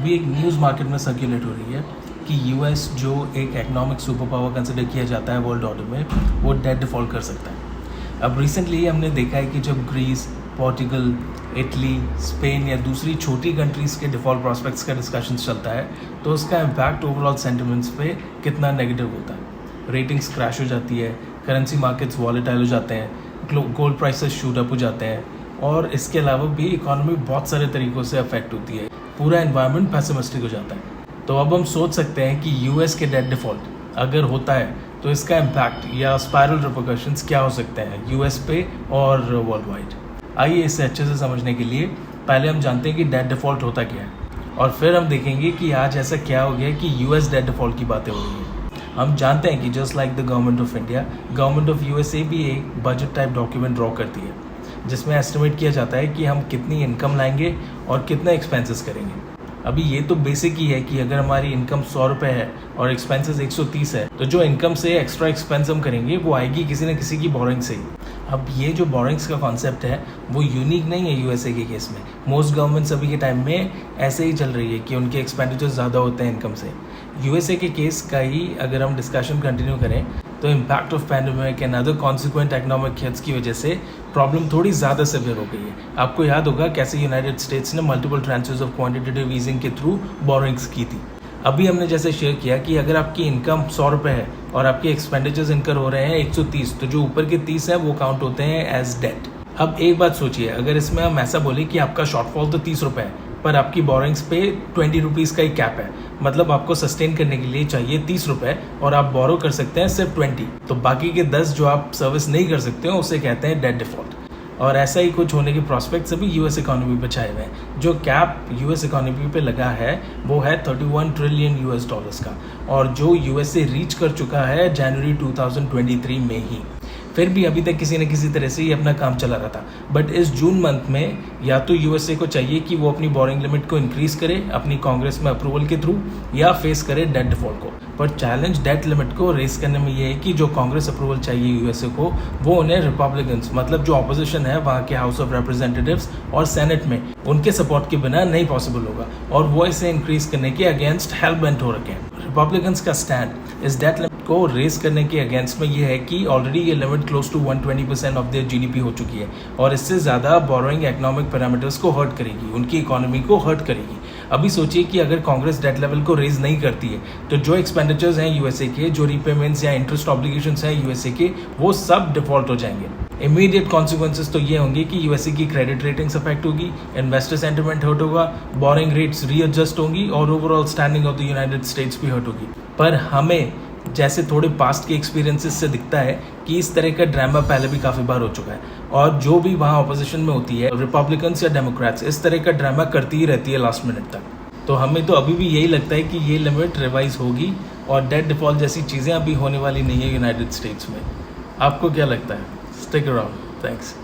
अभी एक news market में सर्कुलेट हो रही है कि यूएस जो एक इकोनॉमिक सुपर पावर कंसिडर किया जाता है वर्ल्ड ऑर्डर में, वो डेट डिफ़ॉल्ट कर सकता है। अब रिसेंटली हमने देखा है कि जब ग्रीस, पोर्टुगल, इटली, स्पेन या दूसरी छोटी कंट्रीज़ के डिफ़ॉल्ट प्रॉस्पेक्ट्स का डिस्कशन चलता है तो उसका इम्पैक्ट ओवरऑल सेंटिमेंट्स पे कितना नेगेटिव होता है। रेटिंग्स क्रैश हो जाती है, करेंसी मार्केट्स वॉलेटाइल हो जाते हैं, गोल्ड प्राइसेस शूट अप हो जाते हैं और इसके अलावा भी इकोनॉमी बहुत सारे तरीक़ों से अफेक्ट होती है। पूरा एनवायरनमेंट पेसिमिस्टिक हो जाता है। तो अब हम सोच सकते हैं कि यूएस के डेट डिफ़ॉल्ट अगर होता है तो इसका इम्पैक्ट या स्पायरल रिपरकशंस क्या हो सकते हैं यूएस पे और वर्ल्ड वाइड। आइए इसे अच्छे से समझने के लिए पहले हम जानते हैं कि डेट डिफ़ॉल्ट होता क्या है और फिर हम देखेंगे कि आज ऐसा क्या हो गया कि यूएस डेट डिफ़ॉल्ट की बातें हो रही हैं। हम जानते हैं कि just like the government of India, government of USA भी एक बजट टाइप डॉक्यूमेंट ड्रॉ करती है जिसमें एस्टिमेट किया जाता है कि हम कितनी इनकम लाएंगे और कितने एक्सपेंसेस करेंगे। अभी ये तो बेसिक ही है कि अगर हमारी इनकम 100 रुपये है और एक्सपेंसेस 130 है तो जो इनकम से एक्स्ट्रा एक्सपेंस हम करेंगे वो आएगी किसी न किसी की बोरिंग से ही। अब ये जो बोरिंग्स का कॉन्सेप्ट है वो यूनिक नहीं है यूएसए के केस में। मोस्ट गवर्नमेंट्स अभी के टाइम में ऐसे ही चल रही है कि उनके एक्सपेंडिचर्स ज़्यादा होते हैं इनकम से। यूएसए के केस का ही अगर हम डिस्कशन कंटिन्यू करें तो impact of pandemic and other consequent economic hits की वजह से प्रॉब्लम थोड़ी ज़्यादा सिवियर हो गई है। आपको याद होगा कैसे यूनाइटेड स्टेट्स ने multiple tranches of quantitative easing के थ्रू बोरिंग्स की थी। अभी हमने जैसे शेयर किया कि अगर आपकी इनकम 100 रुपये है और आपके एक्सपेंडिचर्स इनकर हो रहे हैं 130, तो जो ऊपर के 30 है वो काउंट होते हैं एज डेट। अब एक बात सोचिए, अगर इसमें हम ऐसा बोले कि आपका शॉर्टफॉल तो 30 रुपये है पर आपकी बोरिंग्स पे 20 रुपीज़ का ही कैप है, मतलब आपको सस्टेन करने के लिए चाहिए 30 रुपये और आप बोरो कर सकते हैं सिर्फ 20, तो बाकी के 10 जो आप सर्विस नहीं कर सकते हो उसे कहते हैं डेट डिफ़ॉल्ट। और ऐसा ही कुछ होने के प्रॉस्पेक्ट्स अभी यूएस इकोनॉमी पे छाए हुए हैं। जो कैप यूएस इकोनॉमी पे लगा है वो है 31 ट्रिलियन यूएस डॉलर्स का और जो यूएसए रीच कर चुका है जनवरी 2023 में ही। फिर भी अभी तक किसी न किसी तरह से ये अपना काम चला रहा था, बट इस जून मंथ में या तो यूएसए को चाहिए कि वो अपनी बोरिंग लिमिट को इंक्रीज करे अपनी कांग्रेस में अप्रूवल के थ्रू या फेस करे डेट डिफ़ॉल्ट को। पर चैलेंज डेट लिमिट को रेस करने में ये है कि जो कांग्रेस अप्रूवल चाहिए यूएसए को वो उन्हें रिपब्लिकन्स, मतलब जो ऑपोजिशन है वहाँ के हाउस ऑफ रिप्रेजेंटेटिव्स और सेनेट में, उनके सपोर्ट के बिना नहीं पॉसिबल होगा और वो इसे इंक्रीज करने के अगेंस्ट हेल बेंट हो रखे हैं। रिपब्लिकन्स का स्टैंड इस डेट लिमिट को रेस करने के अगेंस्ट में ये है कि ऑलरेडी ये limit close to 120% of their GDP हो चुकी है और इससे ज़्यादा बोरोइंग इकोनॉमिक पैरामीटर्स को हर्ट करेगी, उनकी इकोनॉमी को हर्ट करेगी। अभी सोचिए कि अगर कांग्रेस डेट लेवल को रेज नहीं करती है तो जो एक्सपेंडिचर्स हैं यूएसए के, जो रीपेमेंट्स या इंटरेस्ट ऑब्लिगेशंस हैं यूएसए के, वो सब डिफॉल्ट हो जाएंगे। इमीडिएट कॉन्सिक्वेंसेस तो ये होंगे कि यूएसए की क्रेडिट रेटिंग्स अफेक्ट होगी, इन्वेस्टर सेंटिमेंट हर्ट होगा, बोरिंग रेट्स रीएडजस्ट होंगी और overall standing of the United states भी हर्ट होगी। पर हमें जैसे थोड़े पास्ट के एक्सपीरियंसेस से दिखता है कि इस तरह का ड्रामा पहले भी काफ़ी बार हो चुका है और जो भी वहाँ ऑपोजिशन में होती है, रिपब्लिकन्स या डेमोक्रेट्स, इस तरह का ड्रामा करती ही रहती है लास्ट मिनट तक। तो हमें तो अभी भी यही लगता है कि ये लिमिट रिवाइज होगी और डेट डिफ़ॉल्ट जैसी चीज़ें अभी होने वाली नहीं है यूनाइटेड स्टेट्स में। आपको क्या लगता है? Stick around, thanks.